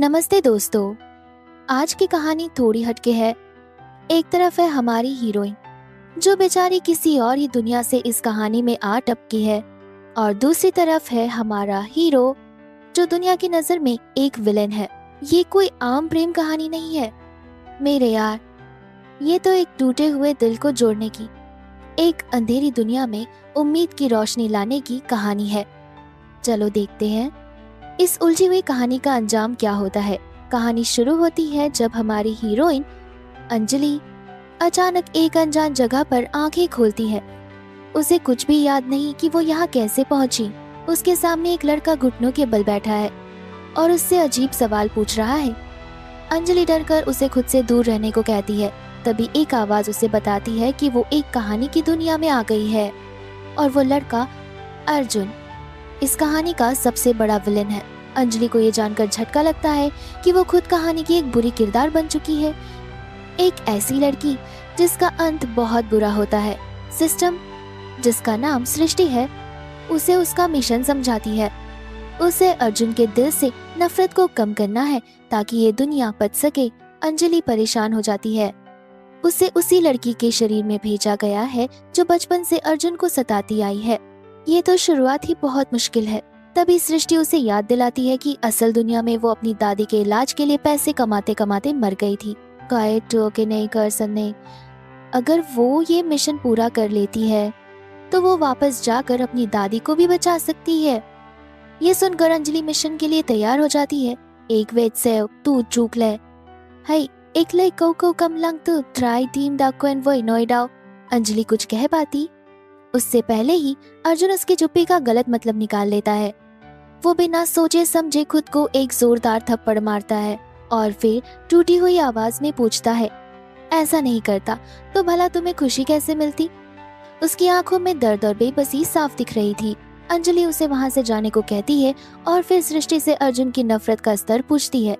नमस्ते दोस्तों। आज की कहानी थोड़ी हटके है। एक तरफ है हमारी हीरोइन जो बेचारी किसी और ही दुनिया से इस कहानी में आ टपकी है, और दूसरी तरफ है हमारा हीरो जो दुनिया की नजर में एक विलेन है। ये कोई आम प्रेम कहानी नहीं है मेरे यार, ये तो एक टूटे हुए दिल को जोड़ने की, एक अंधेरी दुनिया में उम्मीद की रोशनी लाने की कहानी है। चलो देखते हैं इस उलझी हुई कहानी का अंजाम क्या होता है। कहानी शुरू होती है जब हमारी हीरोइन अंजलि अचानक एक अनजान जगह पर आंखें खोलती है। उसे कुछ भी याद नहीं कि वो यहाँ कैसे पहुंची। उसके सामने एक लड़का घुटनों के बल बैठा है और उससे अजीब सवाल पूछ रहा है। अंजलि डरकर उसे खुद से दूर रहने को कहती है। तभी एक आवाज उसे बताती है कि वो एक कहानी की दुनिया में आ गई है, और वो लड़का अर्जुन इस कहानी का सबसे बड़ा विलेन है। अंजलि को ये जानकर झटका लगता है कि वो खुद कहानी की एक बुरी किरदार बन चुकी है, एक ऐसी लड़की जिसका अंत बहुत बुरा होता है। सिस्टम जिसका नाम सृष्टि है उसे उसका मिशन समझाती है। उसे अर्जुन के दिल से नफरत को कम करना है ताकि ये दुनिया बच सके। अंजलि परेशान हो जाती है। उसे उसी लड़की के शरीर में भेजा गया है जो बचपन से अर्जुन को सताती आई है। ये तो शुरुआत ही बहुत मुश्किल है। तभी सृष्टि उसे याद दिलाती है कि असल दुनिया में वो अपनी दादी के इलाज के लिए पैसे कमाते कमाते मर गई थी। के नहीं कर सकने, अगर वो ये मिशन पूरा कर लेती है तो वो वापस जाकर अपनी दादी को भी बचा सकती है। ये सुनकर अंजलि मिशन के लिए तैयार हो जाती है। एक वेद से तू चूक ले हाय एक ले को कम लंग तू ट्राई टीम डाकुन वो नोएडा। अंजलि कुछ कह पाती उससे पहले ही अर्जुन उसकी चुप्पी का गलत मतलब निकाल लेता है। वो बिना सोचे समझे खुद को एक जोरदार थप्पड़ मारता है और फिर टूटी हुई आवाज में पूछता है, ऐसा नहीं करता तो भला तुम्हें खुशी कैसे मिलती। उसकी आंखों में दर्द और बेबसी साफ दिख रही थी। अंजलि उसे वहां से जाने को कहती है और फिर सृष्टि से अर्जुन की नफरत का स्तर पूछती है।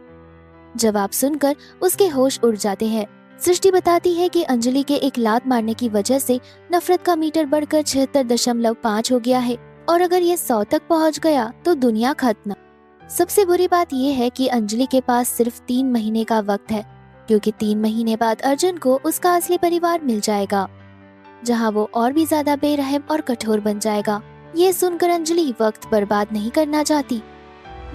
जवाब सुनकर उसके होश उड़ जाते हैं। सृष्टि बताती है कि अंजलि के एक लात मारने की वजह से नफरत का मीटर बढ़कर 76.5 हो गया है, और अगर ये 100 तक पहुंच गया तो दुनिया खत्म। सबसे बुरी बात यह है कि अंजलि के पास सिर्फ 3 महीने का वक्त है, क्योंकि 3 महीने बाद अर्जुन को उसका असली परिवार मिल जाएगा, जहां वो और भी ज्यादा बेरहम और कठोर बन जाएगा। ये सुनकर अंजलि वक्त बर्बाद नहीं करना चाहती।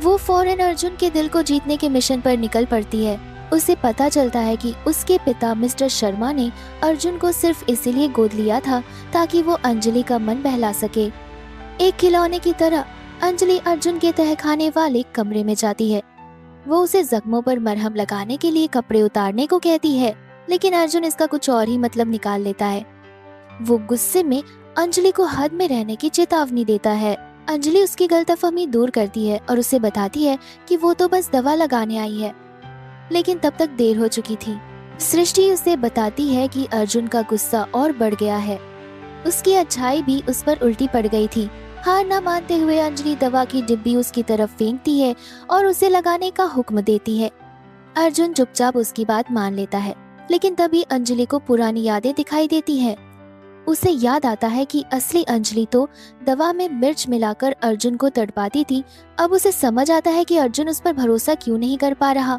वो फौरन अर्जुन के दिल को जीतने के मिशन पर निकल पड़ती है। उसे पता चलता है कि उसके पिता मिस्टर शर्मा ने अर्जुन को सिर्फ इसीलिए गोद लिया था ताकि वो अंजलि का मन बहला सके। एक खिलौने की तरह अंजलि अर्जुन के तहखाने वाले कमरे में जाती है। वो उसे जख्मों पर मरहम लगाने के लिए कपड़े उतारने को कहती है, लेकिन अर्जुन इसका कुछ और ही मतलब निकाल लेता है। वो गुस्से में अंजलि को हद में रहने की चेतावनी देता है। अंजलि उसकी गलतफहमी दूर करती है और उसे बताती है कि वो तो बस दवा लगाने आई है, लेकिन तब तक देर हो चुकी थी। सृष्टि उसे बताती है कि अर्जुन का गुस्सा और बढ़ गया है। उसकी अच्छाई भी उस पर उल्टी पड़ गई थी। हार न मानते हुए अंजलि दवा की डिब्बी उसकी तरफ फेंकती है और उसे लगाने का हुक्म देती है। अर्जुन चुपचाप उसकी बात मान लेता है, लेकिन तभी अंजलि को पुरानी यादें दिखाई देती हैं। उसे याद आता है कि असली अंजलि तो दवा में मिर्च मिलाकर अर्जुन को तड़पाती थी। अब उसे समझ आता है कि अर्जुन उस पर भरोसा क्यों नहीं कर पा रहा।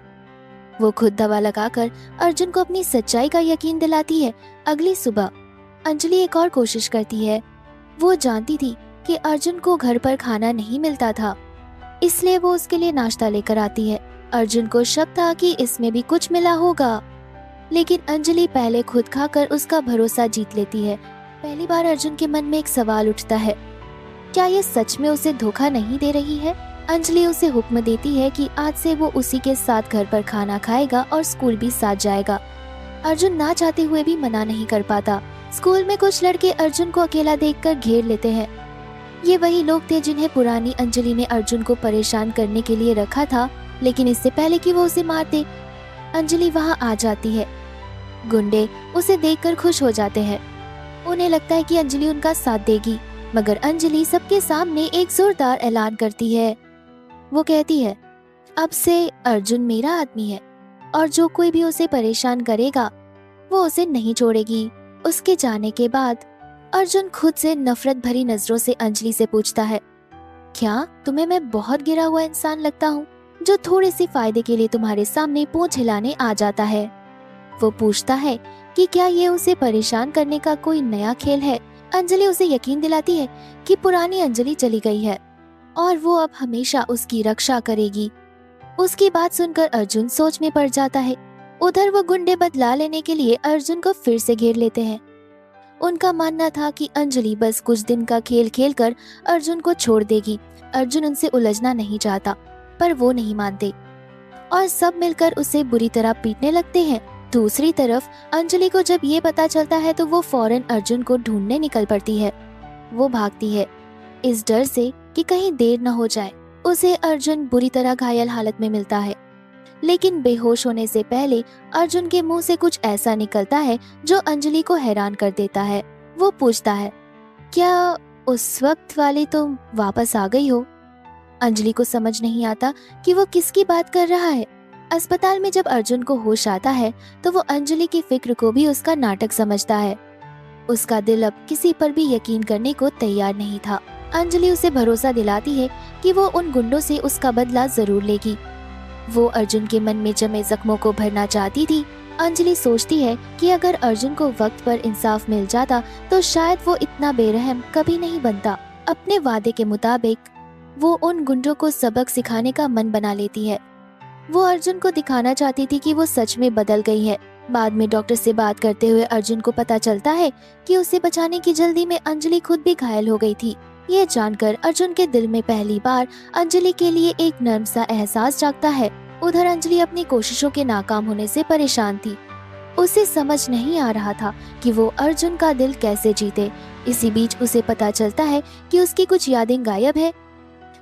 वो खुद दवा लगाकर अर्जुन को अपनी सच्चाई का यकीन दिलाती है। अगली सुबह अंजलि एक और कोशिश करती है। वो जानती थी कि अर्जुन को घर पर खाना नहीं मिलता था, इसलिए वो उसके लिए नाश्ता लेकर आती है। अर्जुन को शक था कि इसमें भी कुछ मिला होगा, लेकिन अंजलि पहले खुद खाकर उसका भरोसा जीत लेती है। पहली बार अर्जुन के मन में एक सवाल उठता है, क्या ये सच में उसे धोखा नहीं दे रही है। अंजलि उसे हुक्म देती है कि आज से वो उसी के साथ घर पर खाना खाएगा और स्कूल भी साथ जाएगा। अर्जुन ना चाहते हुए भी मना नहीं कर पाता। स्कूल में कुछ लड़के अर्जुन को अकेला देखकर घेर लेते हैं। ये वही लोग थे जिन्हें पुरानी अंजलि ने अर्जुन को परेशान करने के लिए रखा था, लेकिन इससे पहले कि वो उसे मार दे अंजलि वहाँ आ जाती है। गुंडे उसे देखकर खुश हो जाते हैं। उन्हें लगता है कि अंजलि उनका साथ देगी, मगर अंजलि सबके सामने एक जोरदार ऐलान करती है। वो कहती है, अब से अर्जुन मेरा आदमी है और जो कोई भी उसे परेशान करेगा वो उसे नहीं छोड़ेगी। उसके जाने के बाद अर्जुन खुद से नफरत भरी नजरों से अंजलि से पूछता है, क्या तुम्हें मैं बहुत गिरा हुआ इंसान लगता हूँ जो थोड़े से फायदे के लिए तुम्हारे सामने पूंछ हिलाने आ जाता है। वो पूछता है कि क्या ये उसे परेशान करने का कोई नया खेल है। अंजलि उसे यकीन दिलाती है कि पुरानी अंजलि चली गई है और वो अब हमेशा उसकी रक्षा करेगी। उसकी बात सुनकर अर्जुन सोच में पड़ जाता है। उधर वो गुंडे बदला लेने के लिए अर्जुन को फिर से घेर लेते हैं। उनका मानना था कि अंजलि बस कुछ दिन का खेल खेलकर अर्जुन को छोड़ देगी। अर्जुन उनसे उलझना नहीं चाहता, पर वो नहीं मानते और सब मिलकर उसे बुरी तरह पीटने लगते हैं। दूसरी तरफ अंजलि को जब ये पता चलता है तो वो फौरन अर्जुन को ढूंढने निकल पड़ती है। वो भागती है इस डर से कि कहीं देर न हो जाए। उसे अर्जुन बुरी तरह घायल हालत में मिलता है, लेकिन बेहोश होने से पहले अर्जुन के मुंह से कुछ ऐसा निकलता है जो अंजलि को हैरान कर देता है। वो पूछता है, क्या उस वक्त वाली तुम वापस आ गई हो? अंजलि को समझ नहीं आता कि वो किसकी बात कर रहा है। अस्पताल में जब अर्जुन को होश आता है तो वो अंजलि की फिक्र को भी उसका नाटक समझता है। उसका दिल अब किसी पर भी यकीन करने को तैयार नहीं था। अंजलि उसे भरोसा दिलाती है कि वो उन गुंडों से उसका बदला जरूर लेगी। वो अर्जुन के मन में जमे जख्मों को भरना चाहती थी। अंजलि सोचती है कि अगर अर्जुन को वक्त पर इंसाफ मिल जाता तो शायद वो इतना बेरहम कभी नहीं बनता। अपने वादे के मुताबिक वो उन गुंडों को सबक सिखाने का मन बना लेती है। वो अर्जुन को दिखाना चाहती थी कि वो सच में बदल गई है। बाद में डॉक्टर से बात करते हुए अर्जुन को पता चलता है कि उसे बचाने की जल्दी में अंजलि खुद भी घायल हो गई थी। ये जानकर अर्जुन के दिल में पहली बार अंजलि के लिए एक नर्म सा एहसास जागता है। उधर अंजलि अपनी कोशिशों के नाकाम होने से परेशान थी। उसे समझ नहीं आ रहा था कि वो अर्जुन का दिल कैसे जीते। इसी बीच उसे पता चलता है कि उसकी कुछ यादें गायब है।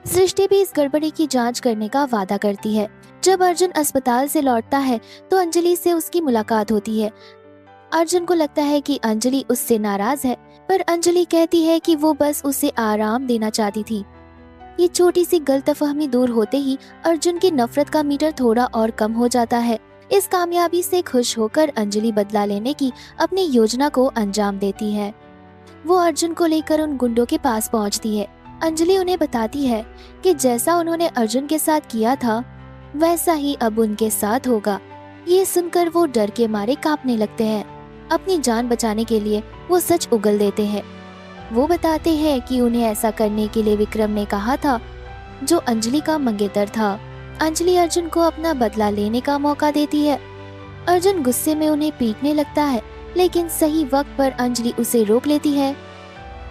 सृष्टि भी इस गड़बड़ी की जांच करने का वादा करती है। जब अर्जुन अस्पताल से लौटता है तो अंजलि से उसकी मुलाकात होती है। अर्जुन को लगता है कि अंजलि उससे नाराज है, पर अंजलि कहती है कि वो बस उसे आराम देना चाहती थी। ये छोटी सी गलतफहमी दूर होते ही अर्जुन की नफरत का मीटर थोड़ा और कम हो जाता है। इस कामयाबी से खुश होकर अंजलि बदला लेने की अपनी योजना को अंजाम देती है। वो अर्जुन को लेकर उन गुंडों के पास पहुंचती है। अंजलि उन्हें बताती है कि जैसा उन्होंने अर्जुन के साथ किया था वैसा ही अब उनके साथ होगा। ये सुनकर वो डर के मारे कांपने लगते हैं। अपनी जान बचाने के लिए वो सच उगल देते हैं। वो बताते हैं कि उन्हें ऐसा करने के लिए विक्रम ने कहा था, जो अंजलि का मंगेतर था। अंजलि अर्जुन को अपना बदला लेने का मौका देती है। अर्जुन गुस्से में उन्हें पीटने लगता है, लेकिन सही वक्त पर अंजलि उसे रोक लेती है।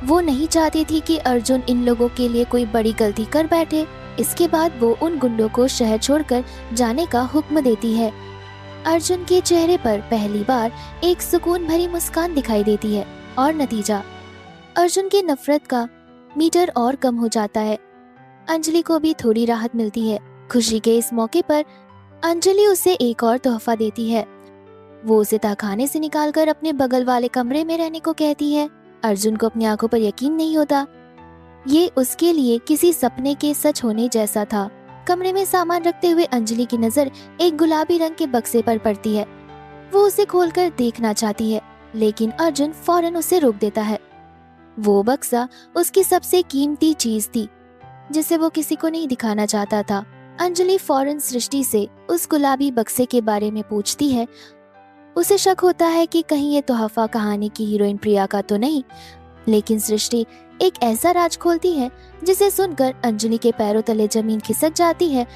वो नहीं चाहती थी कि अर्जुन इन लोगों के लिए कोई बड़ी गलती कर बैठे। इसके बाद वो उन गुंडों को शहर छोड़कर जाने का हुक्म देती है। अर्जुन के चेहरे पर पहली बार एक सुकून भरी मुस्कान दिखाई देती है और नतीजा, अर्जुन की नफरत का मीटर और कम हो जाता है। अंजलि को भी थोड़ी राहत मिलती है। खुशी के इस मौके पर अंजलि उसे एक और तोहफा देती है। वो उसे तहखाने से निकालकर अपने बगल वाले कमरे में रहने को कहती है। अर्जुन को अपनी आंखों पर यकीन नहीं होता। ये उसके लिए किसी सपने के सच होने जैसा था। कमरे में सामान रखते हुए अंजलि की नजर एक गुलाबी रंग के बक्से पर पड़ती है। वो उसे खोलकर देखना चाहती है, लेकिन अर्जुन फौरन उसे रोक देता है। वो बक्सा उसकी सबसे कीमती चीज थी, जिसे वो किसी को नहीं दिखाना चाहता था। अंजलि फौरन सृष्टि से उस गुलाबी बक्से के बारे में पूछती है। उसे शक होता है कि कहीं ये तोहफा कहानी की हीरोइन प्रिया का तो नहीं, लेकिन सृष्टि एक ऐसा राज खोलती है जिसे सुनकर अंजलि के पैरों तले जमीन खिसक जाती है।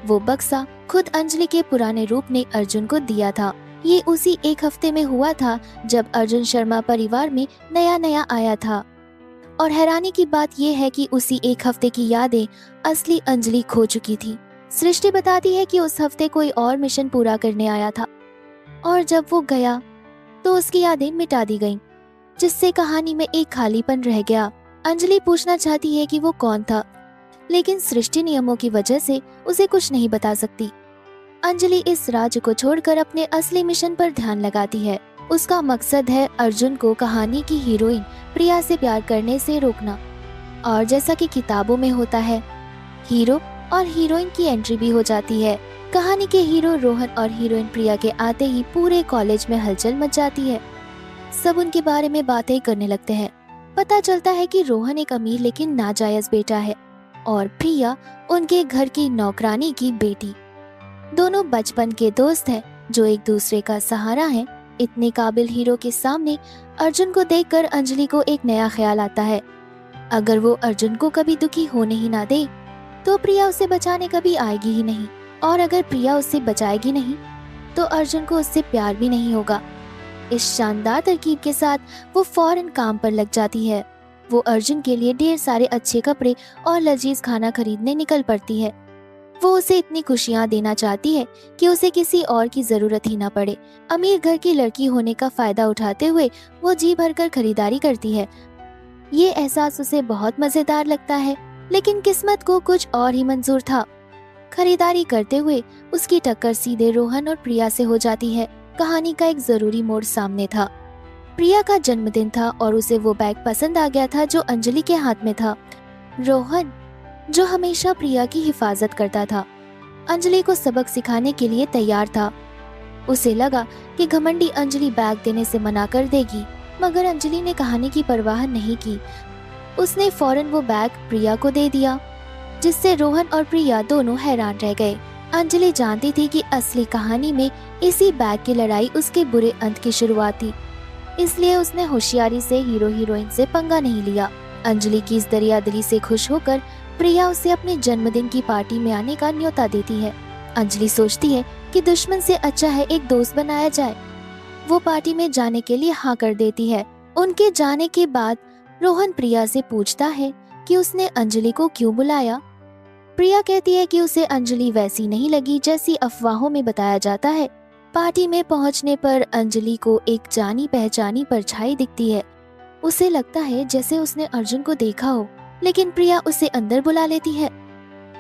वो बक्सा खुद अंजलि के पुराने रूप ने अर्जुन को दिया था। ये उसी एक हफ्ते में हुआ था जब अर्जुन शर्मा परिवार में नया नया आया था। और हैरानी की बात यह है कि उसी एक हफ्ते की यादें असली अंजलि खो चुकी थी। सृष्टि बताती है कि उस हफ्ते कोई और मिशन पूरा करने आया था और जब वो गया तो उसकी यादें मिटा दी गईं, जिससे कहानी में एक खालीपन रह गया। अंजलि पूछना चाहती है कि वो कौन था, लेकिन सृष्टि नियमों की वजह से उसे कुछ नहीं बता सकती। अंजलि इस राज्य को छोड़कर अपने असली मिशन पर ध्यान लगाती है। उसका मकसद है अर्जुन को कहानी की हीरोइन प्रिया से प्यार करने से रोकना। और जैसा कि किताबों में होता है, हीरो और हीरोइन की एंट्री भी हो जाती है। कहानी के हीरो रोहन और हीरोइन प्रिया के आते ही पूरे कॉलेज में हलचल मच जाती है। सब उनके बारे में बातें करने लगते हैं। पता चलता है कि रोहन एक अमीर लेकिन नाजायज बेटा है और प्रिया उनके घर की नौकरानी की बेटी। दोनों बचपन के दोस्त हैं जो एक दूसरे का सहारा हैं। इतने काबिल हीरो के सामने अर्जुन को देखकर अंजलि को एक नया ख्याल आता है। अगर वो अर्जुन को कभी दुखी होने ही ना दे तो प्रिया उसे बचाने कभी आएगी ही नहीं, और अगर प्रिया उसे बचाएगी नहीं तो अर्जुन को उससे प्यार भी नहीं होगा। इस शानदार तरकीब के साथ वो फौरन काम पर लग जाती है। वो अर्जुन के लिए ढेर सारे अच्छे कपड़े और लजीज खाना खरीदने निकल पड़ती है। वो उसे इतनी खुशियाँ देना चाहती है कि उसे किसी और की जरूरत ही ना पड़े। अमीर घर की लड़की होने का फायदा उठाते हुए वो जी भरकर खरीदारी करती है। ये एहसास उसे बहुत मजेदार लगता है, लेकिन किस्मत को कुछ और ही मंजूर था। खरीदारी करते हुए उसकी टक्कर सीधे रोहन और प्रिया से हो जाती है। कहानी का एक जरूरी मोड़ सामने था। प्रिया का जन्मदिन था और उसे वो बैग पसंद आ गया था जो अंजलि के हाथ में था। रोहन, जो हमेशा प्रिया की हिफाजत करता था, अंजलि को सबक सिखाने के लिए तैयार था। उसे लगा कि घमंडी अंजलि बैग देने से मना कर देगी, मगर अंजलि ने कहानी की परवाह नहीं की। उसने फौरन वो बैग प्रिया को दे दिया, जिससे रोहन और प्रिया दोनों हैरान रह गए। अंजलि जानती थी कि असली कहानी में इसी बैग की लड़ाई उसके बुरे अंत की शुरुआत थी, इसलिए उसने होशियारी से हीरो हीरोइन से पंगा नहीं लिया। अंजलि की इस दरियादिली से खुश होकर प्रिया उसे अपने जन्मदिन की पार्टी में आने का न्योता देती है। अंजलि सोचती है कि दुश्मन से अच्छा है एक दोस्त बनाया जाए। वो पार्टी में जाने के लिए हाँ कर देती है। उनके जाने के बाद रोहन प्रिया से पूछता है कि उसने अंजलि को क्यों बुलाया। प्रिया कहती है कि उसे अंजलि वैसी नहीं लगी जैसी अफवाहों में बताया जाता है। पार्टी में पहुंचने पर अंजलि को एक जानी पहचानी परछाई दिखती है। उसे लगता है जैसे उसने अर्जुन को देखा हो, लेकिन प्रिया उसे अंदर बुला लेती है।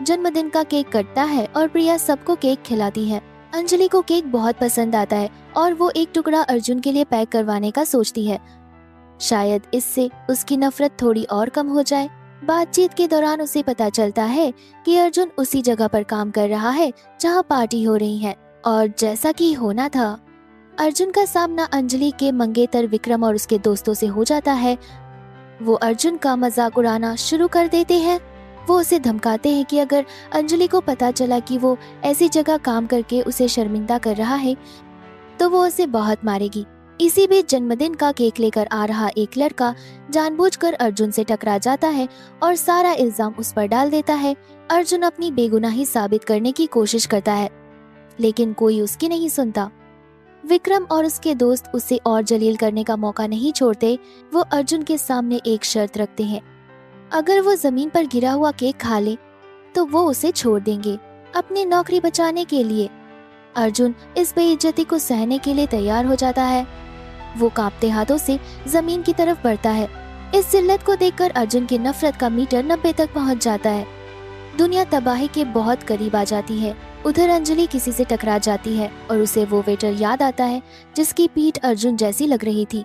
जन्मदिन का केक कटता है और प्रिया सबको केक खिलाती है। अंजलि को केक बहुत पसंद आता है और वो एक टुकड़ा अर्जुन के लिए पैक करवाने का सोचती है। शायद इससे उसकी नफरत थोड़ी और कम हो जाए। बातचीत के दौरान उसे पता चलता है कि अर्जुन उसी जगह पर काम कर रहा है जहां पार्टी हो रही है, और जैसा कि होना था, अर्जुन का सामना अंजलि के मंगेतर विक्रम और उसके दोस्तों से हो जाता है। वो अर्जुन का मजाक उड़ाना शुरू कर देते हैं। वो उसे धमकाते हैं कि अगर अंजलि को पता चला कि वो ऐसी जगह काम करके उसे शर्मिंदा कर रहा है तो वो उसे बहुत मारेगी। इसी बीच जन्मदिन का केक लेकर आ रहा एक लड़का जानबूझकर अर्जुन से टकरा जाता है और सारा इल्जाम उस पर डाल देता है। अर्जुन अपनी बेगुनाही साबित करने की कोशिश करता है, लेकिन कोई उसकी नहीं सुनता। विक्रम और उसके दोस्त उसे और जलील करने का मौका नहीं छोड़ते। वो अर्जुन के सामने एक शर्त रखते हैं, अगर वो जमीन पर गिरा हुआ केक खा ले तो वो उसे छोड़ देंगे अपनी नौकरी बचाने के लिए। अर्जुन इस बेइज्जती को सहने के लिए तैयार हो जाता है। वो कांपते हाथों से जमीन की तरफ बढ़ता है। इस जिल्लत को देखकर अर्जुन की नफरत का मीटर 90 तक पहुंच जाता है। दुनिया तबाही के बहुत करीब आ जाती है। उधर अंजलि किसी से टकरा जाती है और उसे वो वेटर याद आता है जिसकी पीठ अर्जुन जैसी लग रही थी।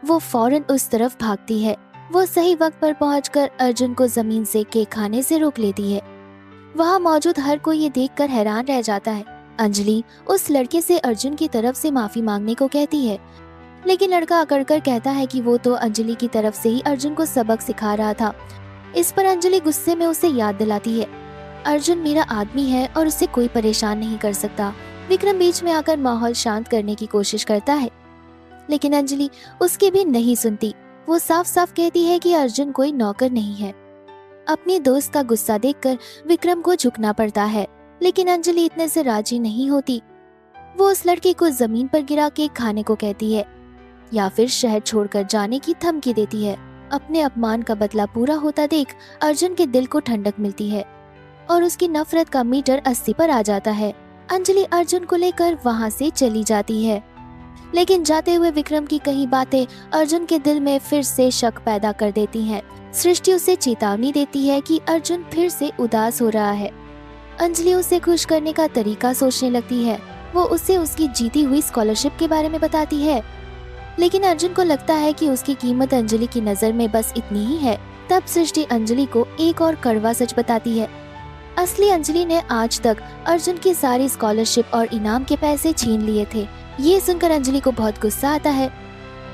वो फौरन उस तरफ भागती है। वो सही वक्त पर पहुंचकर अर्जुन को जमीन से केक खाने से रोक लेती है। वहाँ मौजूद हर कोई ये देखकर हैरान रह जाता है। अंजलि उस लड़के से अर्जुन की तरफ से माफी मांगने को कहती है, लेकिन लड़का अकड़कर कहता है कि वो तो अंजलि की तरफ से ही अर्जुन को सबक सिखा रहा था। इस पर अंजलि गुस्से में उसे याद दिलाती है, अर्जुन मेरा आदमी है और उसे कोई परेशान नहीं कर सकता। विक्रम बीच में आकर माहौल शांत करने की कोशिश करता है, लेकिन अंजलि उसकी भी नहीं सुनती। वो साफ साफ कहती है कि अर्जुन कोई नौकर नहीं है। अपने दोस्त का गुस्सा देखकर विक्रम को झुकना पड़ता है, लेकिन अंजलि इतने से राजी नहीं होती। वो उस लड़के को जमीन पर गिरा के खाने को कहती है या फिर शहर छोड़कर जाने की धमकी देती है। अपने अपमान का बदला पूरा होता देख अर्जुन के दिल को ठंडक मिलती है और उसकी नफरत का मीटर 80 पर आ जाता है। अंजलि अर्जुन को लेकर वहाँ से चली जाती है, लेकिन जाते हुए विक्रम की कई बातें अर्जुन के दिल में फिर से शक पैदा कर देती हैं। सृष्टि उसे चेतावनी देती है कि अर्जुन फिर से उदास हो रहा है। अंजलि उसे खुश करने का तरीका सोचने लगती है। वो उसे उसकी जीती हुई स्कॉलरशिप के बारे में बताती है, लेकिन अर्जुन को लगता है कि उसकी कीमत अंजलि की नजर में बस इतनी ही है। तब सृष्टि अंजलि को एक और कड़वा सच बताती है। असली अंजलि ने आज तक अर्जुन की सारी स्कॉलरशिप और इनाम के पैसे छीन लिए थे। ये सुनकर अंजलि को बहुत गुस्सा आता है।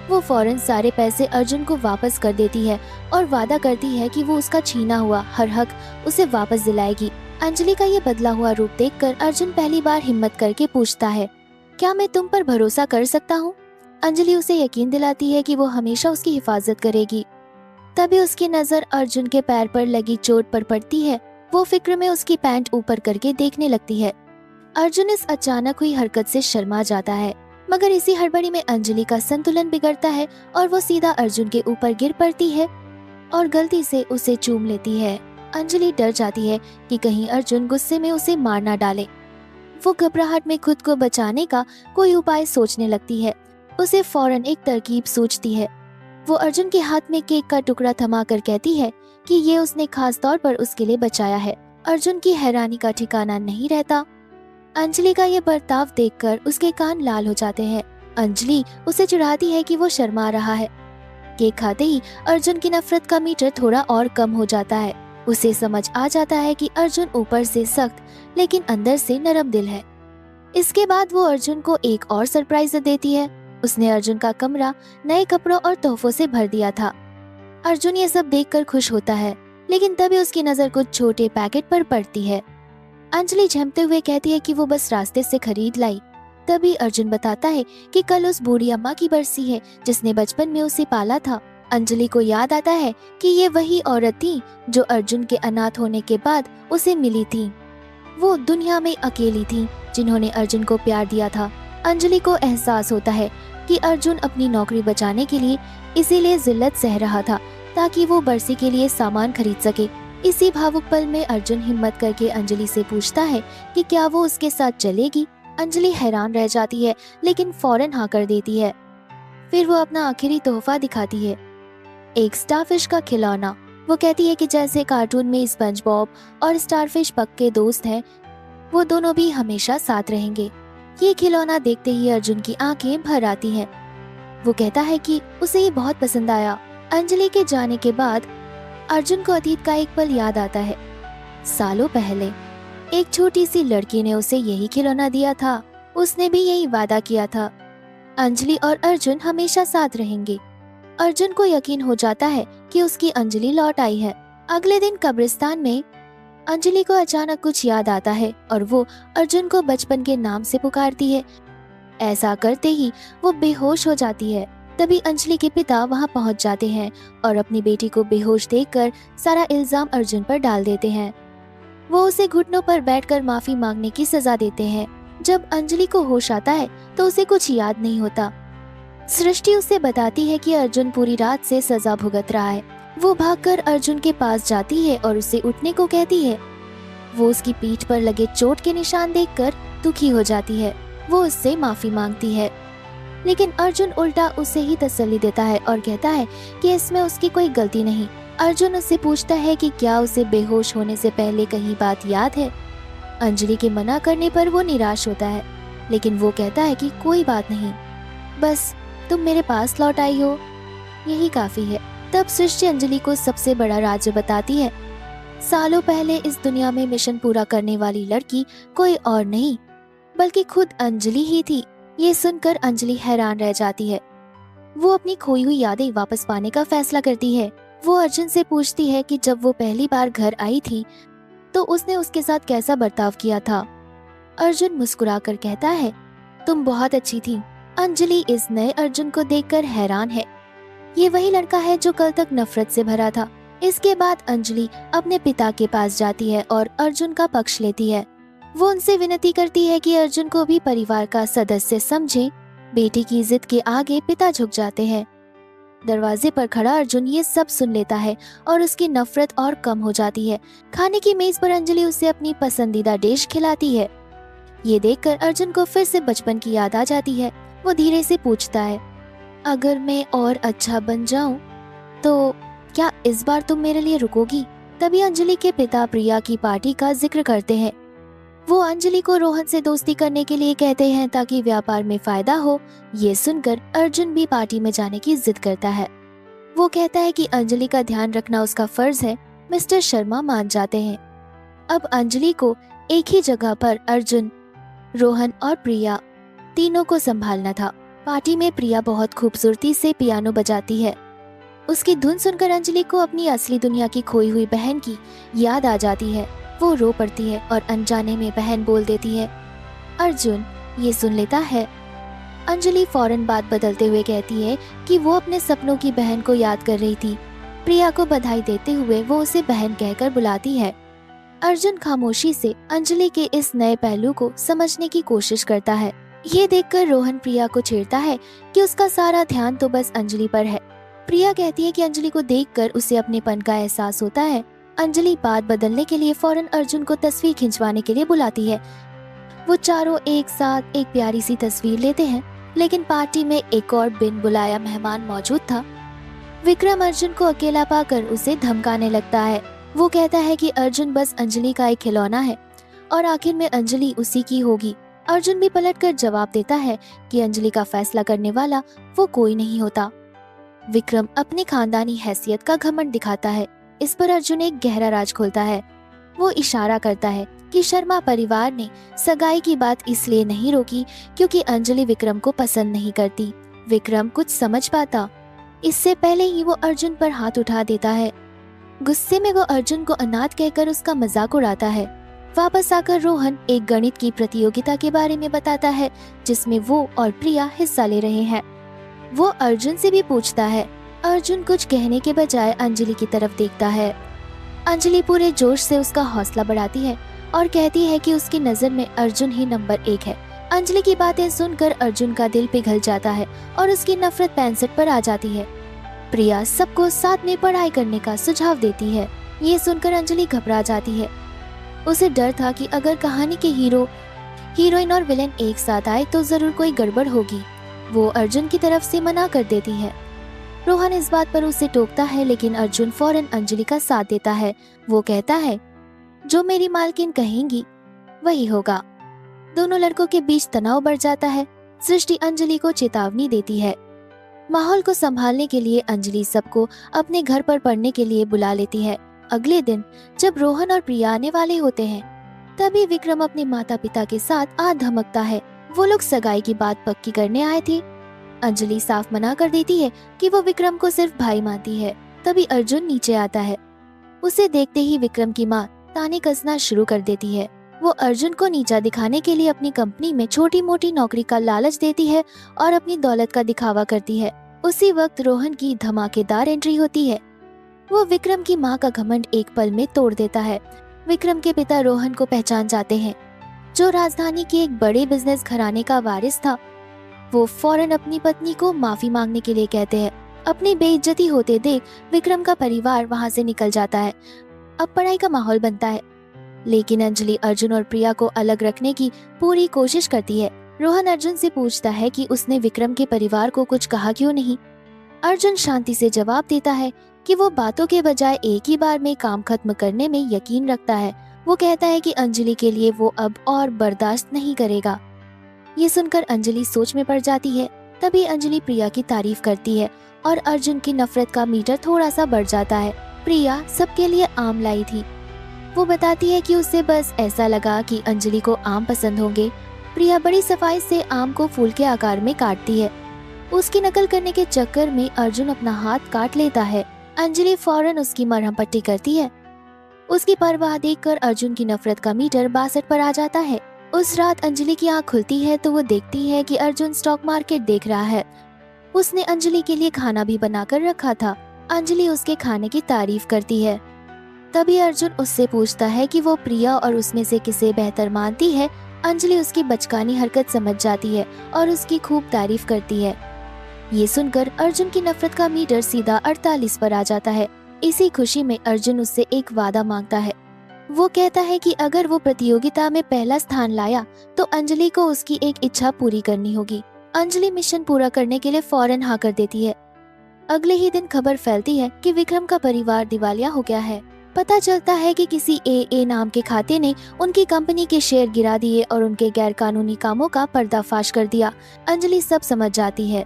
वो फौरन सारे पैसे अर्जुन को वापस कर देती है और वादा करती है कि वो उसका छीना हुआ हर हक उसे वापस दिलाएगी। अंजलि का ये बदला हुआ रूप देखकर अर्जुन पहली बार हिम्मत करके पूछता है, क्या मैं तुम पर भरोसा कर सकता हूँ? अंजलि उसे यकीन दिलाती है कि वो हमेशा उसकी हिफाजत करेगी। तभी उसकी नजर अर्जुन के पैर पर लगी चोट पर पड़ती है। वो फिक्र में उसकी पैंट ऊपर करके देखने लगती है। अर्जुन इस अचानक हुई हरकत से शर्मा जाता है, मगर इसी हड़बड़ी में अंजलि का संतुलन बिगड़ता है और वो सीधा अर्जुन के ऊपर गिर पड़ती है और गलती से उसे चूम लेती है। अंजलि डर जाती है कि कहीं अर्जुन गुस्से में उसे मार ना डाले। वो घबराहट में खुद को बचाने का कोई उपाय सोचने लगती है। उसे फौरन एक तरकीब सूझती है। वो अर्जुन के हाथ में केक का टुकड़ा थमा कर कहती है कि ये उसने खास तौर पर उसके लिए बचाया है। अर्जुन की हैरानी का ठिकाना नहीं रहता। अंजलि का ये बर्ताव देखकर उसके कान लाल हो जाते हैं। अंजलि उसे चिढ़ाती है कि वो शर्मा रहा है। केक खाते ही अर्जुन की नफरत का मीटर थोड़ा और कम हो जाता है। उसे समझ आ जाता है कि अर्जुन ऊपर से सख्त लेकिन अंदर से नरम दिल है। इसके बाद वो अर्जुन को एक और सरप्राइज देती है। उसने अर्जुन का कमरा नए कपड़ों और तोहफों से भर दिया था। अर्जुन ये सब देखकर खुश होता है, लेकिन तभी उसकी नजर कुछ छोटे पैकेट पर पड़ती है। अंजलि झमते हुए कहती है कि वो बस रास्ते से खरीद लाई। तभी अर्जुन बताता है कि कल उस बूढ़ी अम्मा की बरसी है जिसने बचपन में उसे पाला था। अंजलि को याद आता है कि ये वही औरत थी जो अर्जुन के अनाथ होने के बाद उसे मिली थी। वो दुनिया में अकेली थी जिन्होंने अर्जुन को प्यार दिया था। अंजलि को एहसास होता है कि अर्जुन अपनी नौकरी बचाने के लिए इसीलिए जिल्लत सह रहा था ताकि वो बरसी के लिए सामान खरीद सके। इसी भावुक पल में अर्जुन हिम्मत करके अंजलि से पूछता है कि क्या वो उसके साथ चलेगी। अंजलि हैरान रह जाती है लेकिन फौरन हाँ कर देती है। फिर वो अपना आखिरी तोहफा दिखाती है, एक स्टारफिश का खिलौना। वो कहती है कि जैसे कार्टून में स्पंज बॉब और स्टारफिश पक्के दोस्त हैं, वो दोनों भी हमेशा साथ रहेंगे। ये खिलौना देखते ही अर्जुन की आंखें भर आती हैं। वो कहता है कि उसे ये बहुत पसंद आया। अंजलि के जाने के बाद अर्जुन को अतीत का एक पल याद आता है। सालों पहले एक छोटी सी लड़की ने उसे यही खिलौना दिया था। उसने भी यही वादा किया था, अंजलि और अर्जुन हमेशा साथ रहेंगे। अर्जुन को यकीन हो जाता है कि उसकी अंजलि लौट आई है। अगले दिन कब्रिस्तान में अंजलि को अचानक कुछ याद आता है और वो अर्जुन को बचपन के नाम से पुकारती है। ऐसा करते ही वो बेहोश हो जाती है। तभी अंजलि के पिता वहां पहुंच जाते हैं और अपनी बेटी को बेहोश देखकर सारा इल्जाम अर्जुन पर डाल देते हैं। वो उसे घुटनों पर बैठकर माफी मांगने की सजा देते हैं। जब अंजलि को होश आता है तो उसे कुछ याद नहीं होता। सृष्टि उसे बताती है कि अर्जुन पूरी रात से सजा भुगत रहा है। वो भागकर अर्जुन के पास जाती है और उसे उठने को कहती है। वो उसकी पीठ पर लगे चोट के निशान देखकर दुखी हो जाती है। वो उससे माफी मांगती है, लेकिन अर्जुन उल्टा उसे ही तसल्ली देता है और कहता है कि इसमें उसकी कोई गलती नहीं। अर्जुन उससे पूछता है कि क्या उसे बेहोश होने से पहले कहीं बात याद है। अंजलि के मना करने पर वो निराश होता है, लेकिन वो कहता है कि कोई बात नहीं, बस तुम मेरे पास लौट आई हो, यही काफी है। तब सृष्टि अंजलि को सबसे बड़ा राज बताती है। सालों पहले इस दुनिया में मिशन पूरा करने वाली लड़की कोई और नहीं बल्कि खुद अंजलि ही थी। ये सुनकर अंजलि हैरान रह जाती है। वो अपनी खोई हुई यादें वापस पाने का फैसला करती है। वो अर्जुन से पूछती है कि जब वो पहली बार घर आई थी तो उसने उसके साथ कैसा बर्ताव किया था। अर्जुन मुस्कुराकर कहता है, तुम बहुत अच्छी थी। अंजलि इस नए अर्जुन को देखकर हैरान है। ये वही लड़का है जो कल तक नफरत से भरा था। इसके बाद अंजलि अपने पिता के पास जाती है और अर्जुन का पक्ष लेती है। वो उनसे विनती करती है कि अर्जुन को भी परिवार का सदस्य समझे। बेटी की जिद के आगे पिता झुक जाते हैं। दरवाजे पर खड़ा अर्जुन ये सब सुन लेता है और उसकी नफरत और कम हो जाती है। खाने की मेज पर अंजलि उसे अपनी पसंदीदा डिश खिलाती है। ये देखकर अर्जुन को फिर से बचपन की याद आ जाती है। वो धीरे से पूछता है, अगर मैं और अच्छा बन जाऊं तो क्या इस बार तुम मेरे लिए रुकोगी? तभी अंजलि के पिता प्रिया की पार्टी का जिक्र करते हैं। वो अंजलि को रोहन से दोस्ती करने के लिए कहते हैं ताकि व्यापार में फायदा हो। ये सुनकर अर्जुन भी पार्टी में जाने की जिद करता है। वो कहता है कि अंजलि का ध्यान रखना उसका फर्ज है। मिस्टर शर्मा मान जाते हैं। अब अंजलि को एक ही जगह पर अर्जुन, रोहन और प्रिया तीनों को संभालना था। पार्टी में प्रिया बहुत खूबसूरती से पियानो बजाती है। उसकी धुन सुनकर अंजलि को अपनी असली दुनिया की खोई हुई बहन की याद आ जाती है। वो रो पड़ती है और अनजाने में बहन बोल देती है, अर्जुन। ये सुन लेता है। अंजलि फौरन बात बदलते हुए कहती है कि वो अपने सपनों की बहन को याद कर रही थी। प्रिया को बधाई देते हुए वो उसे बहन कहकर बुलाती है। अर्जुन खामोशी से अंजलि के इस नए पहलू को समझने की कोशिश करता है। ये देखकर रोहन प्रिया को छेड़ता है कि उसका सारा ध्यान तो बस अंजलि पर है। प्रिया कहती है कि अंजलि को देखकर उसे अपनेपन का एहसास होता है। अंजलि बात बदलने के लिए फौरन अर्जुन को तस्वीर खिंचवाने के लिए बुलाती है। वो चारों एक साथ एक प्यारी सी तस्वीर लेते हैं, लेकिन पार्टी में एक और बिन बुलाया मेहमान मौजूद था। विक्रम अर्जुन को अकेला पाकर उसे धमकाने लगता है। वो कहता है कि अर्जुन बस अंजलि का एक खिलौना है और आखिर में अंजलि उसी की होगी। अर्जुन भी पलटकर जवाब देता है कि अंजलि का फैसला करने वाला वो कोई नहीं होता। विक्रम अपनी खानदानी हैसियत का घमंड दिखाता है। इस पर अर्जुन एक गहरा राज खोलता है। वो इशारा करता है कि शर्मा परिवार ने सगाई की बात इसलिए नहीं रोकी क्योंकि अंजलि विक्रम को पसंद नहीं करती। विक्रम कुछ समझ पाता इससे पहले ही वो अर्जुन पर हाथ उठा देता है। गुस्से में वो अर्जुन को अनाथ कहकर उसका मजाक उड़ाता है। वापस आकर रोहन एक गणित की प्रतियोगिता के बारे में बताता है जिसमें वो और प्रिया हिस्सा ले रहे हैं। वो अर्जुन से भी पूछता है। अर्जुन कुछ कहने के बजाय अंजलि की तरफ देखता है। अंजलि पूरे जोश से उसका हौसला बढ़ाती है और कहती है कि उसकी नजर में अर्जुन ही नंबर 1 है। अंजलि की बातें सुनकर अर्जुन का दिल पिघल जाता है और उसकी नफरत 65 पर आ जाती है। प्रिया सबको साथ में पढ़ाई करने का सुझाव देती है। ये सुनकर अंजलि घबरा जाती है। उसे डर था कि अगर कहानी के हीरो, हीरोइन और विलेन एक साथ आए तो जरूर कोई गड़बड़ होगी। वो अर्जुन की तरफ से मना कर देती है। रोहन इस बात पर उसे टोकता है, लेकिन अर्जुन फौरन अंजलि का साथ देता है। वो कहता है, जो मेरी मालकिन कहेंगी वही होगा। दोनों लड़कों के बीच तनाव बढ़ जाता है। सृष्टि अंजलि को चेतावनी देती है। माहौल को संभालने के लिए अंजलि सबको अपने घर पर पढ़ने के लिए बुला लेती है। अगले दिन जब रोहन और प्रिया आने वाले होते हैं, तभी विक्रम अपने माता पिता के साथ आ धमकता है। वो लोग सगाई की बात पक्की करने आए थे। अंजलि साफ मना कर देती है कि वो विक्रम को सिर्फ भाई मानती है। तभी अर्जुन नीचे आता है। उसे देखते ही विक्रम की माँ ताने कसना शुरू कर देती है। वो अर्जुन को नीचा दिखाने के लिए अपनी कंपनी में छोटी मोटी नौकरी का लालच देती है और अपनी दौलत का दिखावा करती है। उसी वक्त रोहन की धमाकेदार एंट्री होती है। वो विक्रम की माँ का घमंड एक पल में तोड़ देता है। विक्रम के पिता रोहन को पहचान जाते हैं, जो राजधानी के एक बड़े बिजनेस घराने का वारिस था। वो फौरन अपनी पत्नी को माफी मांगने के लिए कहते हैं। अपनी बेइज्जती होते देख विक्रम का परिवार वहाँ से निकल जाता है। अब पढ़ाई का माहौल बनता है, लेकिन अंजलि अर्जुन और प्रिया को अलग रखने की पूरी कोशिश करती है। रोहन अर्जुन से पूछता है कि उसने विक्रम के परिवार को कुछ कहा क्यों नहीं। अर्जुन शांति से जवाब देता है कि वो बातों के बजाय एक ही बार में काम खत्म करने में यकीन रखता है। वो कहता है कि अंजलि के लिए वो अब और बर्दाश्त नहीं करेगा। ये सुनकर अंजलि सोच में पड़ जाती है। तभी अंजलि प्रिया की तारीफ करती है और अर्जुन की नफरत का मीटर थोड़ा सा बढ़ जाता है। प्रिया सबके लिए आम लाई थी। वो बताती है कि उसे बस ऐसा लगा कि अंजलि को आम पसंद होंगे। प्रिया बड़ी सफाई से आम को फूल के आकार में काटती है। उसकी नकल करने के चक्कर में अर्जुन अपना हाथ काट लेता है। अंजलि फौरन उसकी मरहम पट्टी करती है। उसकी परवाह देखकर अर्जुन की नफरत का मीटर 62 पर आ जाता है। उस रात अंजलि की आंख खुलती है तो वो देखती है कि अर्जुन स्टॉक मार्केट देख रहा है। उसने अंजलि के लिए खाना भी बनाकर रखा था। अंजलि उसके खाने की तारीफ करती है। तभी अर्जुन उससे पूछता है कि वो प्रिया और उसमें से किसे बेहतर मानती है। अंजलि उसकी बचकानी हरकत समझ जाती है और उसकी खूब तारीफ करती है। ये सुनकर अर्जुन की नफरत का मीटर सीधा 48 पर आ जाता है। इसी खुशी में अर्जुन उससे एक वादा मांगता है। वो कहता है कि अगर वो प्रतियोगिता में पहला स्थान लाया तो अंजलि को उसकी एक इच्छा पूरी करनी होगी। अंजलि मिशन पूरा करने के लिए फौरन हाँ कर देती है। अगले ही दिन खबर फैलती है कि विक्रम का परिवार दिवालिया हो गया है। पता चलता है कि किसी ए नाम के खाते ने उनकी कंपनी के शेयर गिरा दिए और उनके गैर कानूनी कामों का पर्दाफाश कर दिया। अंजलि सब समझ जाती है।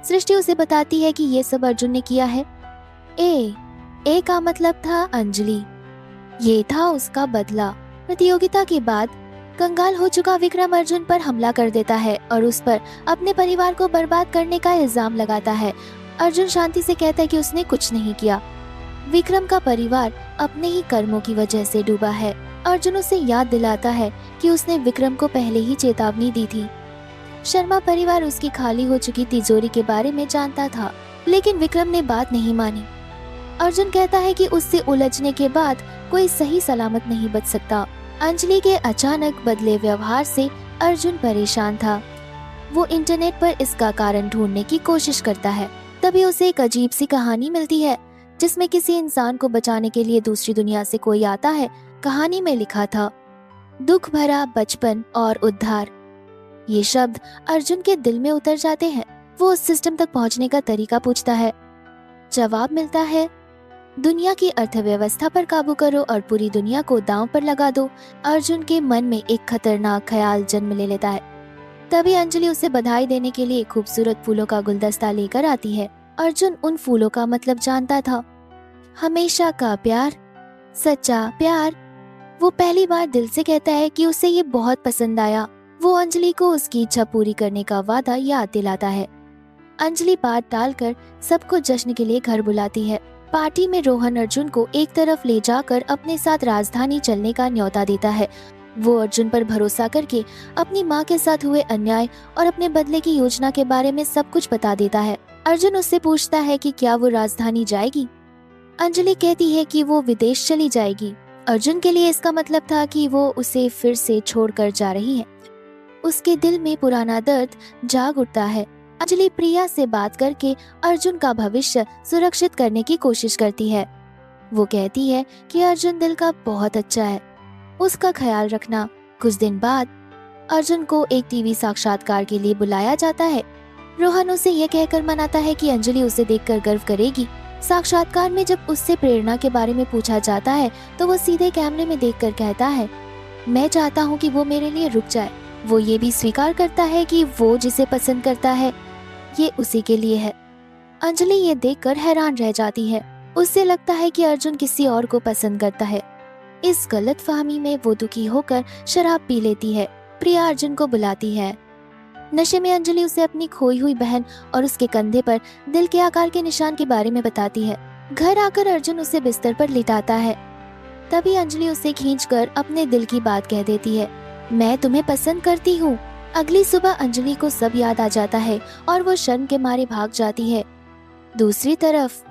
सृष्टि उसे बताती है कि ये सब अर्जुन ने किया है। ए का मतलब था अंजलि। ये था उसका बदला। प्रतियोगिता के बाद कंगाल हो चुका विक्रम अर्जुन पर हमला कर देता है और उस पर अपने परिवार को बर्बाद करने का इल्जाम लगाता है। अर्जुन शांति से कहता है कि उसने कुछ नहीं किया। विक्रम का परिवार अपने ही कर्मों की वजह से डूबा है। अर्जुन उसे याद दिलाता है कि उसने विक्रम को पहले ही चेतावनी दी थी। शर्मा परिवार उसकी खाली हो चुकी तिजोरी के बारे में जानता था, लेकिन विक्रम ने बात नहीं मानी। अर्जुन कहता है कि उससे उलझने के बाद कोई सही सलामत नहीं बच सकता। अंजलि के अचानक बदले व्यवहार से अर्जुन परेशान था। वो इंटरनेट पर इसका कारण ढूंढने की कोशिश करता है। तभी उसे एक अजीब सी कहानी मिलती है जिसमें किसी इंसान को बचाने के लिए दूसरी दुनिया से कोई आता है। कहानी में लिखा था, दुख भरा बचपन और उद्धार। ये शब्द अर्जुन के दिल में उतर जाते हैं। वो उस सिस्टम तक पहुंचने का तरीका पूछता है। जवाब मिलता है, दुनिया की अर्थव्यवस्था पर काबू करो और पूरी दुनिया को दांव पर लगा दो। अर्जुन के मन में एक खतरनाक ख्याल जन्म ले लेता है। तभी अंजलि उसे बधाई देने के लिए खूबसूरत फूलों का गुलदस्ता लेकर आती है। अर्जुन उन फूलों का मतलब जानता था, हमेशा का प्यार, सच्चा प्यार। वो पहली बार दिल से कहता है कि उसे ये बहुत पसंद आया। वो अंजलि को उसकी इच्छा पूरी करने का वादा याद दिलाता है। अंजलि बात टालकर सबको जश्न के लिए घर बुलाती है। पार्टी में रोहन अर्जुन को एक तरफ ले जाकर अपने साथ राजधानी चलने का न्योता देता है। वो अर्जुन पर भरोसा करके अपनी माँ के साथ हुए अन्याय और अपने बदले की योजना के बारे में सब कुछ बता देता है। अर्जुन उससे पूछता है कि क्या वो राजधानी जाएगी। अंजलि कहती है कि वो विदेश चली जाएगी। अर्जुन के लिए इसका मतलब था कि वो उसे फिर से छोड़कर जा रही है। उसके दिल में पुराना दर्द जाग उठता है। अंजलि प्रिया से बात करके अर्जुन का भविष्य सुरक्षित करने की कोशिश करती है। वो कहती है कि अर्जुन दिल का बहुत अच्छा है, उसका ख्याल रखना। कुछ दिन बाद अर्जुन को एक टीवी साक्षात्कार के लिए बुलाया जाता है। रोहन उसे यह कहकर मनाता है कि अंजलि उसे देखकर गर्व करेगी। साक्षात्कार में जब उससे प्रेरणा के बारे में पूछा जाता है तो वो सीधे कैमरे में देखकर कहता है, मैं चाहता हूँ कि वो मेरे लिए रुक जाए। वो ये भी स्वीकार करता है कि वो जिसे पसंद करता है ये उसी के लिए है। अंजलि ये देखकर हैरान रह जाती है। उससे लगता है कि अर्जुन किसी और को पसंद करता है। इस गलतफहमी में वो दुखी होकर शराब पी लेती है। प्रिया अर्जुन को बुलाती है। नशे में अंजलि उसे अपनी खोई हुई बहन और उसके कंधे पर दिल के आकार के निशान के बारे में बताती है। घर आकर अर्जुन उसे बिस्तर पर लिटाता है। तभी अंजलि उसे खींचकर अपने दिल की बात कह देती है, मैं तुम्हें पसंद करती हूँ। अगली सुबह अंजलि को सब याद आ जाता है और वो शर्म के मारे भाग जाती है। दूसरी तरफ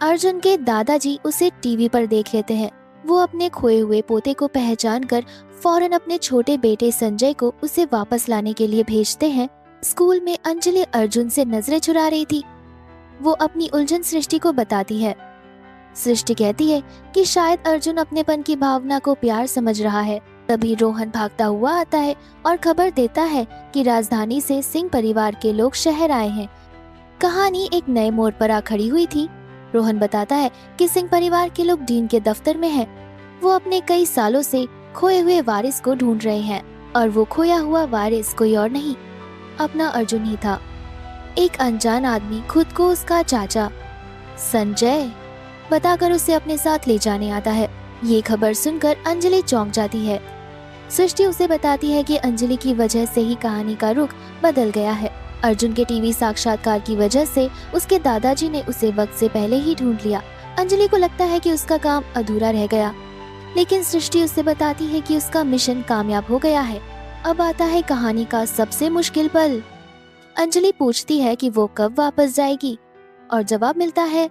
अर्जुन के दादाजी उसे टीवी पर देख लेते हैं। वो अपने खोए हुए पोते को पहचानकर फौरन अपने छोटे बेटे संजय को उसे वापस लाने के लिए भेजते हैं। स्कूल में अंजलि अर्जुन से नजरें चुरा रही थी। वो अपनी उलझन सृष्टि को बताती है। सृष्टि कहती है कि शायद अर्जुन अपनेपन की भावना को प्यार समझ रहा है। तभी रोहन भागता हुआ आता है और खबर देता है कि राजधानी से सिंह परिवार के लोग शहर आए हैं। कहानी एक नए मोड़ पर आ खड़ी हुई थी। रोहन बताता है कि सिंह परिवार के लोग डीन के दफ्तर में हैं। वो अपने कई सालों से खोए हुए वारिस को ढूंढ रहे हैं और वो खोया हुआ वारिस कोई और नहीं, अपना अर्जुन ही था। एक अनजान आदमी खुद को उसका चाचा संजय बताकर उसे अपने साथ ले जाने आता है। ये खबर सुनकर अंजलि चौंक जाती है। सृष्टि उसे बताती है कि अंजलि की वजह से ही कहानी का रुख बदल गया है। अर्जुन के टीवी साक्षात्कार की वजह से उसके दादाजी ने उसे वक्त से पहले ही ढूंढ लिया। अंजलि को लगता है कि उसका काम अधूरा रह गया, लेकिन सृष्टि उसे बताती है कि उसका मिशन कामयाब हो गया है। अब आता है कहानी का सबसे मुश्किल पल। अंजलि पूछती है कि वो कब वापस जाएगी और जवाब मिलता है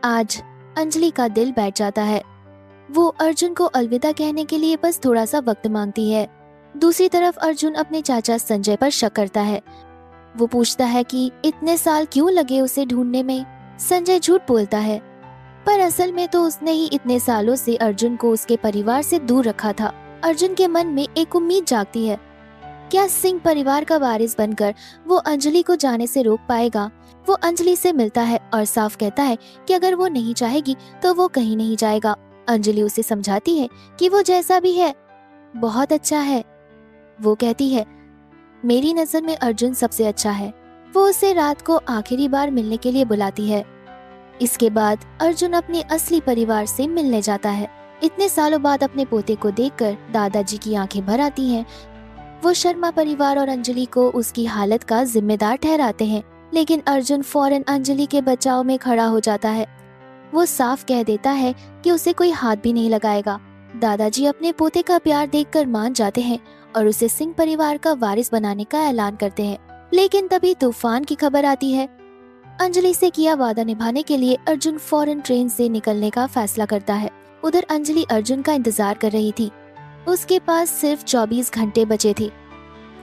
आज। अंजलि का दिल बैठ जाता है। वो अर्जुन को अलविदा कहने के लिए बस थोड़ा सा वक्त मांगती है। दूसरी तरफ अर्जुन अपने चाचा संजय पर शक करता है। वो पूछता है कि इतने साल क्यों लगे उसे ढूंढने में। संजय झूठ बोलता है, पर असल में तो उसने ही इतने सालों से अर्जुन को उसके परिवार से दूर रखा था। अर्जुन के मन में एक उम्मीद जागती है, क्या सिंह परिवार का वारिस बनकर वो अंजलि को जाने से रोक पाएगा। वो अंजलि से मिलता है और साफ कहता है कि अगर वो नहीं चाहेगी तो वो कहीं नहीं जाएगा। अंजलि उसे समझाती है कि वो जैसा भी है बहुत अच्छा है। वो कहती है, मेरी नजर में अर्जुन सबसे अच्छा है। वो उसे रात को आखिरी बार मिलने के लिए बुलाती है। इसके बाद अर्जुन अपने असली परिवार से मिलने जाता है। इतने सालों बाद अपने पोते को देखकर दादाजी की आंखें भर आती हैं। वो शर्मा परिवार और अंजलि को उसकी हालत का जिम्मेदार ठहराते हैं, लेकिन अर्जुन फौरन अंजलि के बचाव में खड़ा हो जाता है। वो साफ कह देता है कि उसे कोई हाथ भी नहीं लगाएगा। दादाजी अपने पोते का प्यार देखकर मान जाते हैं और उसे सिंह परिवार का वारिस बनाने का ऐलान करते हैं। लेकिन तभी तूफान की खबर आती है। अंजलि से किया वादा निभाने के लिए अर्जुन फौरन ट्रेन से निकलने का फैसला करता है। उधर अंजलि अर्जुन का इंतजार कर रही थी। उसके पास सिर्फ 24 घंटे बचे थे।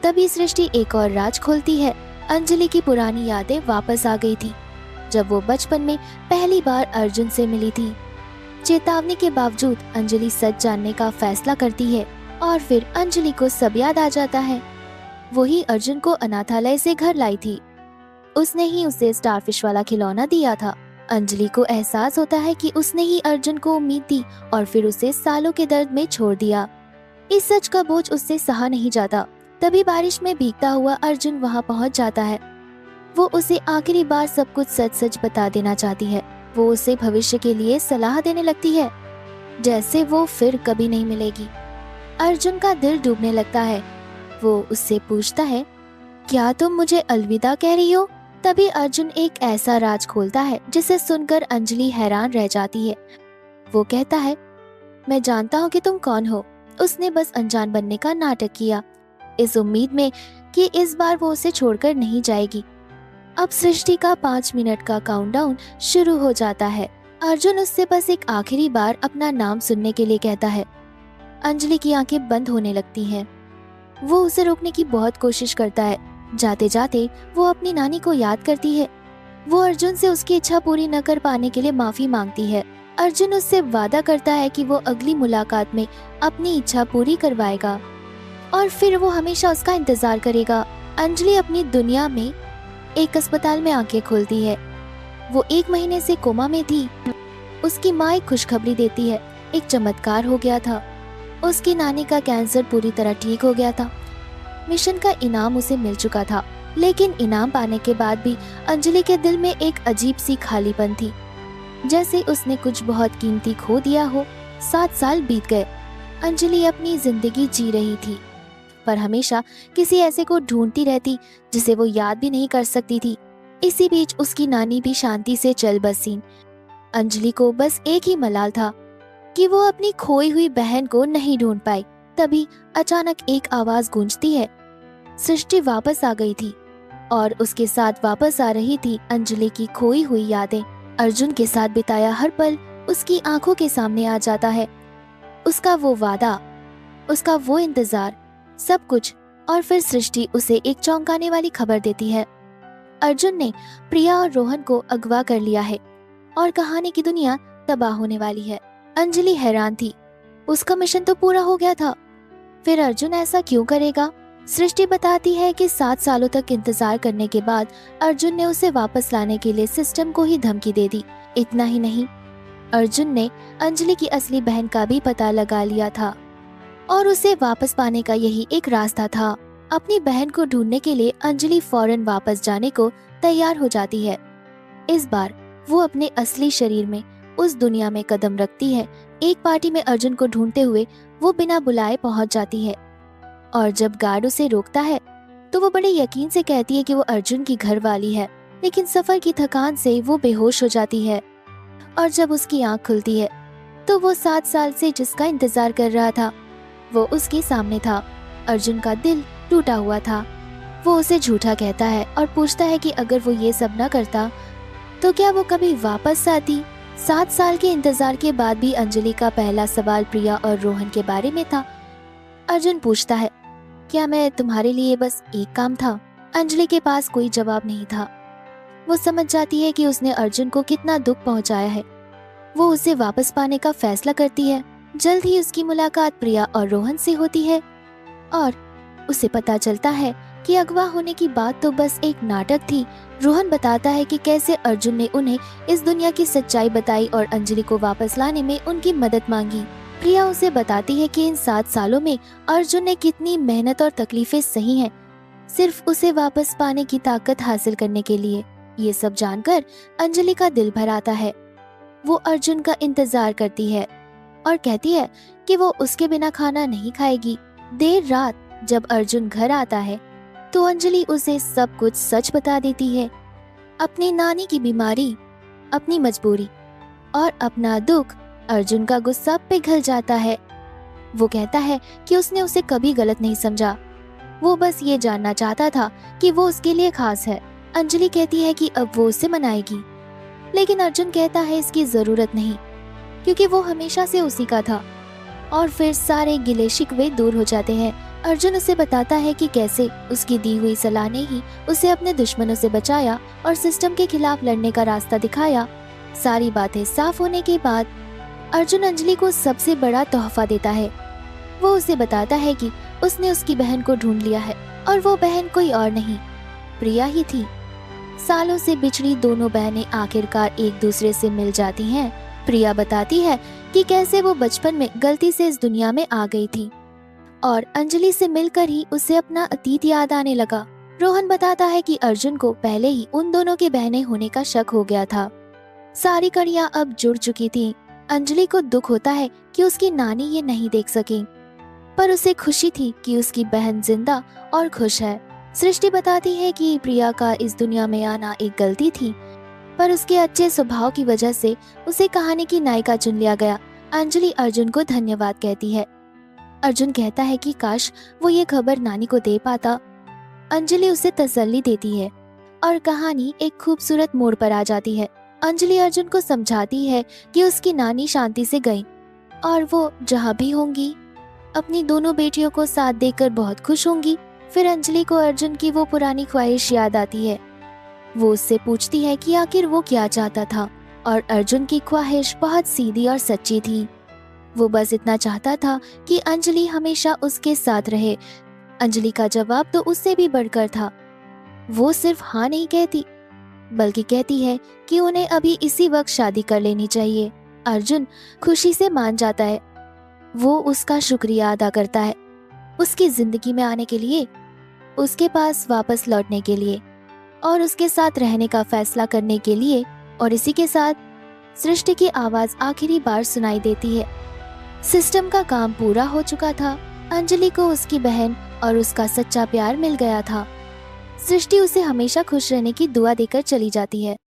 तभी सृष्टि एक और राज खोलती है। अंजलि की पुरानी यादें वापस आ गई थी, जब वो बचपन में पहली बार अर्जुन से मिली थी। चेतावनी के बावजूद अंजलि सच जानने का फैसला करती है और फिर अंजलि को सब याद आ जाता है। वही अर्जुन को अनाथालय से घर लाई थी। उसने ही उसे स्टारफिश वाला खिलौना दिया था। अंजलि को एहसास होता है कि उसने ही अर्जुन को उम्मीद दी और फिर उसे सालों के दर्द में छोड़ दिया। इस सच का बोझ उससे सहा नहीं जाता। तभी बारिश में भीगता हुआ अर्जुन वहां पहुंच जाता है। वो उसे आखिरी बार सब कुछ सच सच बता देना चाहती है। वो उसे भविष्य के लिए सलाह देने लगती है, जैसे वो फिर कभी नहीं मिलेगी। अर्जुन का दिल डूबने लगता है। वो उससे पूछता है, क्या तुम मुझे अलविदा कह रही हो? तभी अर्जुन एक ऐसा राज खोलता है जिसे सुनकर अंजलि हैरान रह जाती है। वो कहता है, मैं जानता हूँ कि तुम कौन हो। उसने बस अनजान बनने का नाटक किया, इस उम्मीद में कि इस बार वो उसे छोड़कर नहीं जाएगी। अब सृष्टि का 5 मिनट का काउंटडाउन शुरू हो जाता है। अर्जुन उससे बस एक आखिरी बार अपना नाम सुनने के लिए कहता है। अंजलि की आंखें बंद होने लगती हैं। वो उसे रोकने की बहुत कोशिश करता है। जाते जाते वो अपनी नानी को याद करती है। वो अर्जुन से उसकी इच्छा पूरी न कर पाने के लिए माफी मांगती है। अर्जुन उससे वादा करता है कि वो अगली मुलाकात में अपनी इच्छा पूरी करवाएगा और फिर वो हमेशा उसका इंतजार करेगा। अंजलि अपनी दुनिया में एक अस्पताल में आंखें खोलती है। वो 1 महीने से कोमा में थी। उसकी माँ एक खुशखबरी देती है, एक चमत्कार हो गया था। उसकी नानी का कैंसर पूरी तरह ठीक हो गया था। मिशन का इनाम उसे मिल चुका था, लेकिन इनाम पाने के बाद भी अंजलि के दिल में एक अजीब सी खालीपन थी, जैसे उसने कुछ बहुत कीमती खो दिया हो। 7 साल बीत गए। अंजलि अपनी जिंदगी जी रही थी, पर हमेशा किसी ऐसे को ढूंढती रहती जिसे वो याद भी नहीं कर सकती थी। इसी बीच उसकी नानी भी शांति से चल बसी। अंजलि को बस एक ही मलाल था कि वो अपनी खोई हुई बहन को नहीं ढूंढ पाई। तभी अचानक एक आवाज गूंजती है। सृष्टि वापस आ गई थी और उसके साथ वापस आ रही थी अंजलि की खोई हुई यादें। अर्जुन के साथ बिताया हर पल उसकी आंखों के सामने आ जाता है। उसका वो वादा, उसका वो इंतजार, सब कुछ। और फिर सृष्टि उसे एक चौंकाने वाली खबर देती है। अर्जुन ने प्रिया और रोहन को अगवा कर लिया है और कहानी की दुनिया तबाह होने वाली है। अंजलि हैरान थी। उसका मिशन तो पूरा हो गया था, फिर अर्जुन ऐसा क्यों करेगा? सृष्टि बताती है कि 7 सालों तक इंतजार करने के बाद अर्जुन ने उसे वापस लाने के लिए सिस्टम को ही धमकी दे दी। इतना ही नहीं, अर्जुन ने अंजलि की असली बहन का भी पता लगा लिया था और उसे वापस पाने का यही एक रास्ता था। अपनी बहन को ढूंढने के लिए अंजलि फौरन वापस जाने को तैयार हो जाती है। इस बार वो अपने असली शरीर में उस दुनिया में कदम रखती है। एक पार्टी में अर्जुन को ढूंढते हुए वो बिना बुलाए पहुंच जाती है और जब गार्ड उसे रोकता है तो वो बड़े यकीन से कहती है कि वो अर्जुन की घर वाली है। लेकिन सफर की थकान से वो बेहोश हो जाती है और जब उसकी आंख खुलती है तो वो 7 साल से जिसका इंतजार कर रहा था वो उसके सामने था। अर्जुन का दिल टूटा हुआ था। वो उसे झूठा कहता है और पूछता है कि अगर वो ये सब न करता तो क्या वो कभी वापस आती। 7 साल के इंतजार के बाद भी अंजलि का पहला सवाल प्रिया और रोहन के बारे में था। अर्जुन पूछता है, क्या मैं तुम्हारे लिए बस एक काम था? अंजलि के पास कोई जवाब नहीं था। वो समझ जाती है कि उसने अर्जुन को कितना दुख पहुंचाया है। वो उसे वापस पाने का फैसला करती है। जल्द ही उसकी मुलाकात प्रिया और रोहन से होती है और उसे पता चलता है कि अगवा होने की बात तो बस एक नाटक थी। रोहन बताता है कि कैसे अर्जुन ने उन्हें इस दुनिया की सच्चाई बताई और अंजलि को वापस लाने में उनकी मदद मांगी। प्रिया उसे बताती है कि इन 7 सालों में अर्जुन ने कितनी मेहनत और तकलीफें सही हैं, सिर्फ उसे वापस पाने की ताकत हासिल करने के लिए। ये सब जानकर अंजलि का दिल भर आता है। वो अर्जुन का इंतजार करती है। और कहती है कि वो उसके बिना खाना नहीं खाएगी। देर रात जब अर्जुन घर आता है तो अंजलि उसे सब कुछ सच बता देती है, अपनी नानी की बीमारी, अपनी मजबूरी और अपना दुख। अर्जुन का गुस्सा पिघल जाता है। वो कहता है कि उसने उसे कभी गलत नहीं समझा, वो बस ये जानना चाहता था कि वो उसके लिए खास है। अंजलि कहती है कि अब वो उसे मनाएगी, लेकिन अर्जुन कहता है इसकी जरूरत नहीं, क्योंकि वो हमेशा से उसी का था। और फिर सारे गिले शिकवे दूर हो जाते हैं। अर्जुन उसे बताता है कि कैसे उसकी दी हुई सलाह ने ही उसे अपने दुश्मनों से बचाया और सिस्टम के खिलाफ लड़ने का रास्ता दिखाया। सारी बातें साफ होने के बाद अर्जुन अंजलि को सबसे बड़ा तोहफा देता है। वो उसे बताता है कि उसने उसकी बहन को ढूंढ लिया है और वो बहन कोई और नहीं, प्रिया ही थी। सालों से बिछड़ी दोनों बहनें आखिरकार एक दूसरे से मिल जाती हैं। प्रिया बताती है कि कैसे वो बचपन में गलती से इस दुनिया में आ गई थी और अंजलि से मिलकर ही उसे अपना अतीत याद आने लगा। रोहन बताता है कि अर्जुन को पहले ही उन दोनों के बहनें होने का शक हो गया था। सारी कड़ियां अब जुड़ चुकी थी। अंजलि को दुख होता है कि उसकी नानी ये नहीं देख सकी, पर उसे खुशी थी कि उसकी बहन जिंदा और खुश है। सृष्टि बताती है कि प्रिया का इस दुनिया में आना एक गलती थी, पर उसके अच्छे स्वभाव की वजह से उसे कहानी की नायिका चुन लिया गया। अंजलि अर्जुन को धन्यवाद कहती है। अर्जुन कहता है कि काश वो ये खबर नानी को दे पाता। अंजलि उसे तसल्ली देती है और कहानी एक खूबसूरत मोड़ पर आ जाती है। अंजलि अर्जुन को समझाती है कि उसकी नानी शांति से गई और वो जहाँ भी होंगी अपनी दोनों बेटियों को साथ देकर बहुत खुश होंगी। फिर अंजलि को अर्जुन की वो पुरानी ख्वाहिश याद आती है। वो उससे पूछती है कि आखिर वो क्या चाहता था, और अर्जुन की ख्वाहिश बहुत सीधी और सच्ची थी। वो बस इतना चाहता था कि अंजलि हमेशा उसके साथ रहे। अंजलि का जवाब तो उससे भी बढ़कर था। वो सिर्फ हाँ नहीं कहती, बल्कि कहती है कि उन्हें अभी इसी वक्त शादी कर लेनी चाहिए। अर्जुन खुशी से मान जाता है। वो उसका शुक्रिया अदा करता है, उसकी जिंदगी में आने के लिए, उसके पास वापस लौटने के लिए और उसके साथ रहने का फैसला करने के लिए। और इसी के साथ सृष्टि की आवाज आखिरी बार सुनाई देती है। सिस्टम का काम पूरा हो चुका था। अंजलि को उसकी बहन और उसका सच्चा प्यार मिल गया था। सृष्टि उसे हमेशा खुश रहने की दुआ देकर चली जाती है।